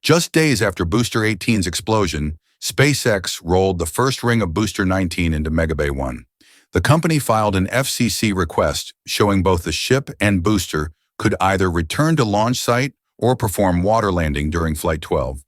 Just days after Booster 18's explosion, SpaceX rolled the first ring of Booster 19 into Megabay 1. The company filed an FCC request showing both the ship and booster could either return to launch site or perform water landing during Flight 12.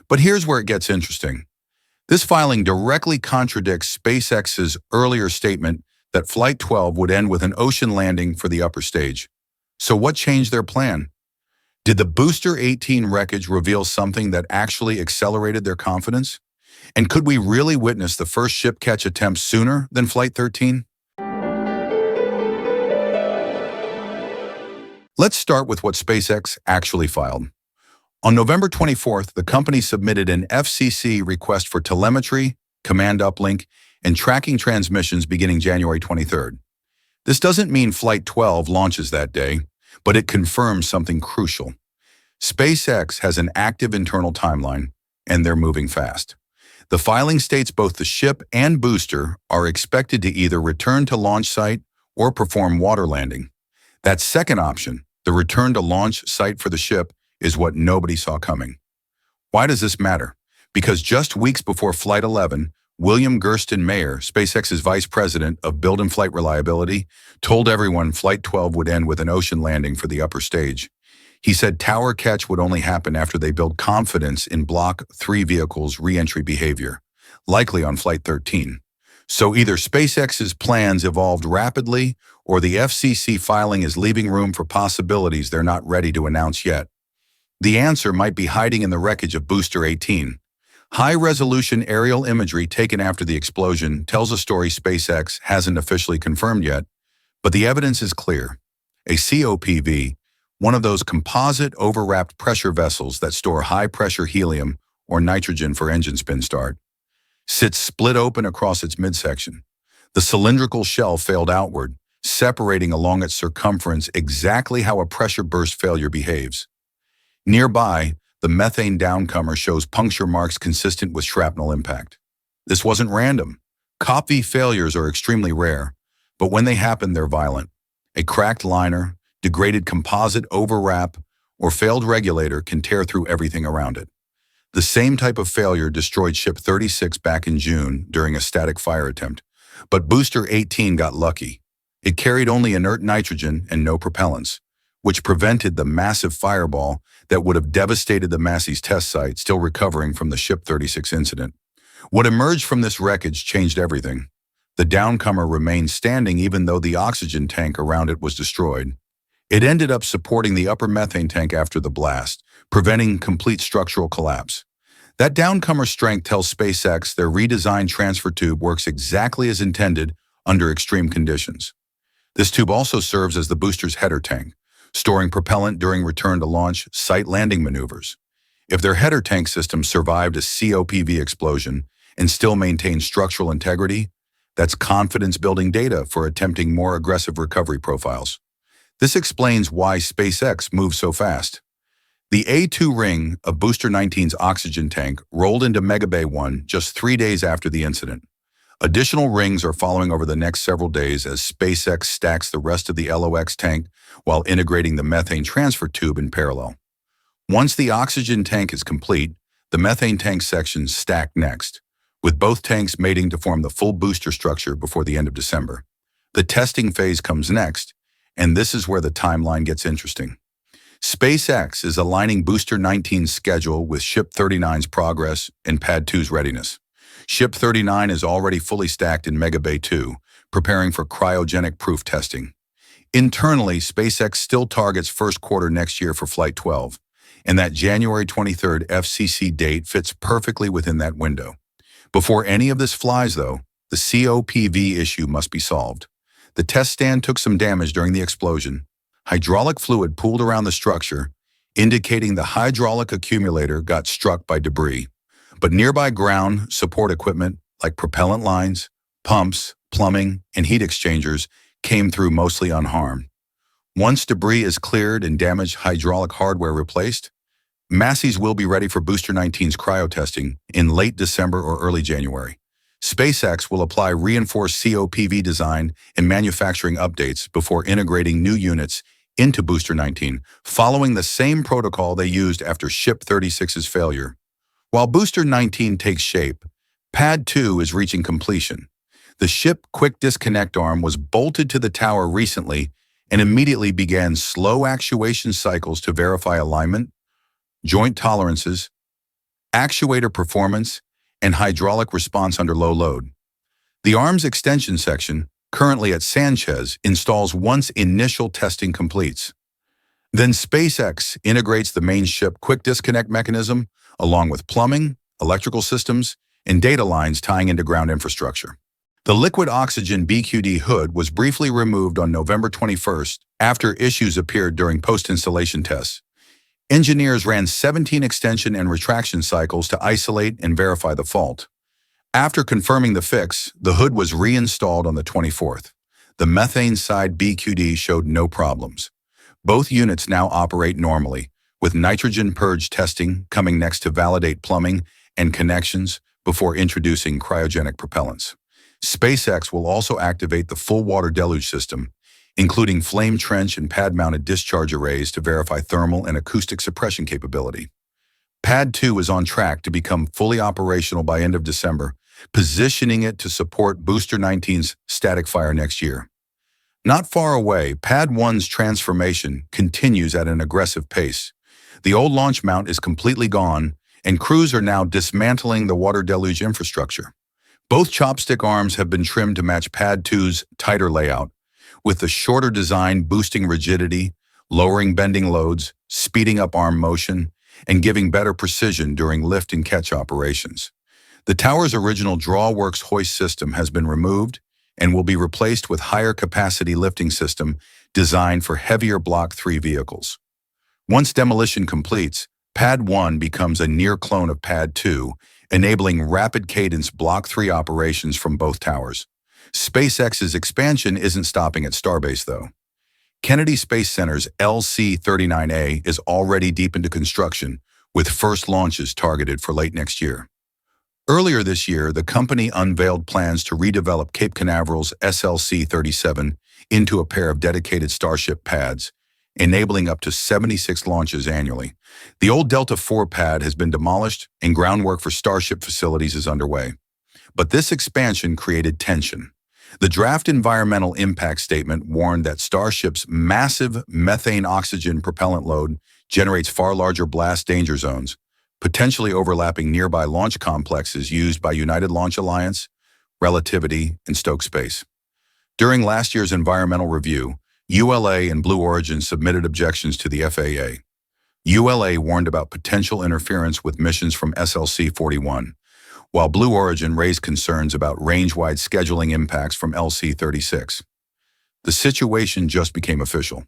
But here's where it gets interesting. This filing directly contradicts SpaceX's earlier statement that Flight 12 would end with an ocean landing for the upper stage. So what changed their plan? Did the Booster 18 wreckage reveal something that actually accelerated their confidence? And could we really witness the first ship catch attempt sooner than Flight 13? Let's start with what SpaceX actually filed. On November 24th, the company submitted an FCC request for telemetry, command uplink, and tracking transmissions beginning January 23rd. This doesn't mean Flight 12 launches that day, but it confirms something crucial. SpaceX has an active internal timeline, and they're moving fast. The filing states both the ship and booster are expected to either return to launch site or perform water landing. That second option, the return to launch site for the ship, is what nobody saw coming. Why does this matter? Because just weeks before Flight 11, William Gersten-Mayer, SpaceX's vice president of build and flight reliability, told everyone Flight 12 would end with an ocean landing for the upper stage. He said tower catch would only happen after they build confidence in Block 3 vehicles' re-entry behavior, likely on Flight 13. So either SpaceX's plans evolved rapidly, or the FCC filing is leaving room for possibilities they're not ready to announce yet. The answer might be hiding in the wreckage of Booster 18. High-resolution aerial imagery taken after the explosion tells a story SpaceX hasn't officially confirmed yet, but the evidence is clear. A COPV, one of those composite overwrapped pressure vessels that store high-pressure helium or nitrogen for engine spin start, sits split open across its midsection. The cylindrical shell failed outward, separating along its circumference exactly how a pressure burst failure behaves. Nearby, the methane downcomer shows puncture marks consistent with shrapnel impact. This wasn't random. COPV failures are extremely rare, but when they happen, they're violent. A cracked liner, degraded composite overwrap, or failed regulator can tear through everything around it. The same type of failure destroyed Ship 36 back in June during a static fire attempt, but Booster 18 got lucky. It carried only inert nitrogen and no propellants, which prevented the massive fireball that would have devastated the Massey's test site still recovering from the Ship 36 incident. What emerged from this wreckage changed everything. The downcomer remained standing even though the oxygen tank around it was destroyed. It ended up supporting the upper methane tank after the blast, preventing complete structural collapse. That downcomer strength tells SpaceX their redesigned transfer tube works exactly as intended under extreme conditions. This tube also serves as the booster's header tank, storing propellant during return to launch site landing maneuvers. If their header tank system survived a COPV explosion and still maintained structural integrity, that's confidence-building data for attempting more aggressive recovery profiles. This explains why SpaceX moves so fast. The A2 ring of Booster 19's oxygen tank rolled into Megabay 1 just 3 days after the incident. Additional rings are following over the next several days as SpaceX stacks the rest of the LOX tank while integrating the methane transfer tube in parallel. Once the oxygen tank is complete, the methane tank sections stack next, with both tanks mating to form the full booster structure before the end of December. The testing phase comes next, and this is where the timeline gets interesting. SpaceX is aligning Booster 19's schedule with Ship 39's progress and Pad 2's readiness. Ship 39 is already fully stacked in Megabay 2, preparing for cryogenic proof testing. Internally, SpaceX still targets first quarter next year for Flight 12, and that January 23rd FCC date fits perfectly within that window. Before any of this flies, though, the COPV issue must be solved. The test stand took some damage during the explosion. Hydraulic fluid pooled around the structure, indicating the hydraulic accumulator got struck by debris. But nearby ground support equipment like propellant lines, pumps, plumbing, and heat exchangers came through mostly unharmed. Once debris is cleared and damaged hydraulic hardware replaced, Massey's will be ready for Booster 19's cryo testing in late December or early January. SpaceX will apply reinforced COPV design and manufacturing updates before integrating new units into Booster 19, following the same protocol they used after Ship 36's failure. While Booster 19 takes shape, Pad 2 is reaching completion. The ship quick disconnect arm was bolted to the tower recently and immediately began slow actuation cycles to verify alignment, joint tolerances, actuator performance, and hydraulic response under low load. The arm's extension section, currently at Sanchez, installs once initial testing completes. Then SpaceX integrates the main ship quick disconnect mechanism along with plumbing, electrical systems, and data lines tying into ground infrastructure. The liquid oxygen BQD hood was briefly removed on November 21st after issues appeared during post-installation tests. Engineers ran 17 extension and retraction cycles to isolate and verify the fault. After confirming the fix, the hood was reinstalled on the 24th. The methane side BQD showed no problems. Both units now operate normally, with nitrogen purge testing coming next to validate plumbing and connections before introducing cryogenic propellants. SpaceX will also activate the full water deluge system, including flame trench and pad-mounted discharge arrays to verify thermal and acoustic suppression capability. Pad 2 is on track to become fully operational by end of December, positioning it to support Booster 19's static fire next year. Not far away, Pad 1's transformation continues at an aggressive pace. The old launch mount is completely gone, and crews are now dismantling the water deluge infrastructure. Both chopstick arms have been trimmed to match Pad 2's tighter layout, with the shorter design boosting rigidity, lowering bending loads, speeding up arm motion, and giving better precision during lift and catch operations. The tower's original Drawworks hoist system has been removed and will be replaced with higher capacity lifting system designed for heavier Block 3 vehicles. Once demolition completes, Pad 1 becomes a near clone of Pad 2, enabling rapid cadence Block 3 operations from both towers. SpaceX's expansion isn't stopping at Starbase, though. Kennedy Space Center's LC-39A is already deep into construction, with first launches targeted for late next year. Earlier this year, the company unveiled plans to redevelop Cape Canaveral's SLC-37 into a pair of dedicated Starship pads, enabling up to 76 launches annually. The old Delta IV pad has been demolished and groundwork for Starship facilities is underway. But this expansion created tension. The draft environmental impact statement warned that Starship's massive methane oxygen propellant load generates far larger blast danger zones, potentially overlapping nearby launch complexes used by United Launch Alliance, Relativity, and Stoke Space. During last year's environmental review, ULA and Blue Origin submitted objections to the FAA. ULA warned about potential interference with missions from SLC-41, while Blue Origin raised concerns about range-wide scheduling impacts from LC-36. The situation just became official.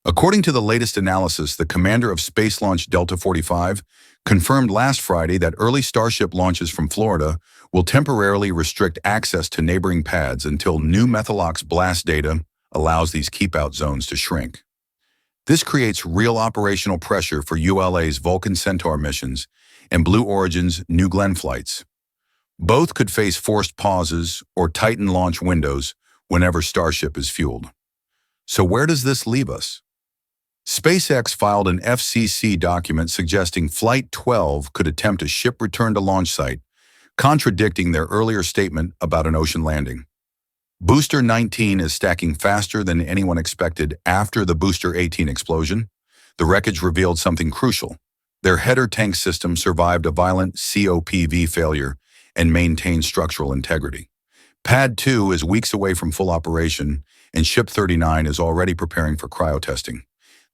According to the latest analysis, the commander of Space Launch Delta 45 confirmed last Friday that early Starship launches from Florida will temporarily restrict access to neighboring pads until new Methalox blast data allows these keep-out zones to shrink. This creates real operational pressure for ULA's Vulcan Centaur missions and Blue Origin's New Glenn flights. Both could face forced pauses or tighten launch windows whenever Starship is fueled. So where does this leave us? SpaceX filed an FCC document suggesting Flight 12 could attempt a ship return to launch site, contradicting their earlier statement about an ocean landing. Booster 19 is stacking faster than anyone expected after the Booster 18 explosion. The wreckage revealed something crucial. Their header tank system survived a violent COPV failure and maintained structural integrity. Pad 2 is weeks away from full operation, and Ship 39 is already preparing for cryotesting.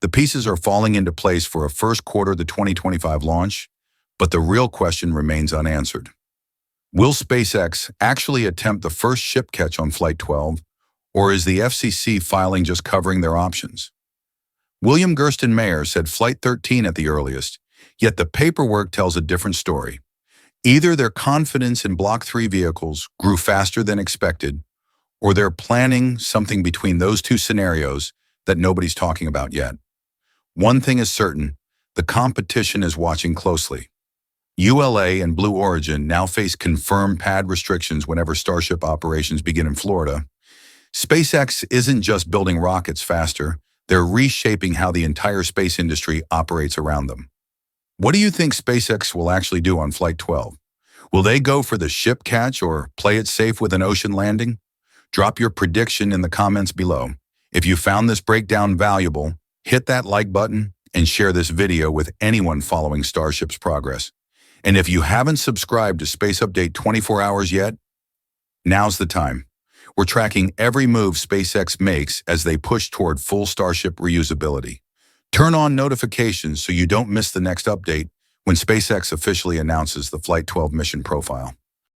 The pieces are falling into place for a first quarter 2025 launch, but the real question remains unanswered. Will SpaceX actually attempt the first ship catch on Flight 12, or is the FCC filing just covering their options? William Gersten Mayer said Flight 13 at the earliest, yet the paperwork tells a different story. Either their confidence in Block 3 vehicles grew faster than expected, or they're planning something between those two scenarios that nobody's talking about yet. One thing is certain, the competition is watching closely. ULA and Blue Origin now face confirmed pad restrictions whenever Starship operations begin in Florida. SpaceX isn't just building rockets faster, They're reshaping how the entire space industry operates around them. What do you think SpaceX will actually do on Flight 12? Will they go for the ship catch or play it safe with an ocean landing? Drop your prediction in the comments below. If you found this breakdown valuable, hit that like button and share this video with anyone following Starship's progress. And if you haven't subscribed to Space Update 24 Hours yet, now's the time. We're tracking every move SpaceX makes as they push toward full Starship reusability. Turn on notifications so you don't miss the next update when SpaceX officially announces the Flight 12 mission profile.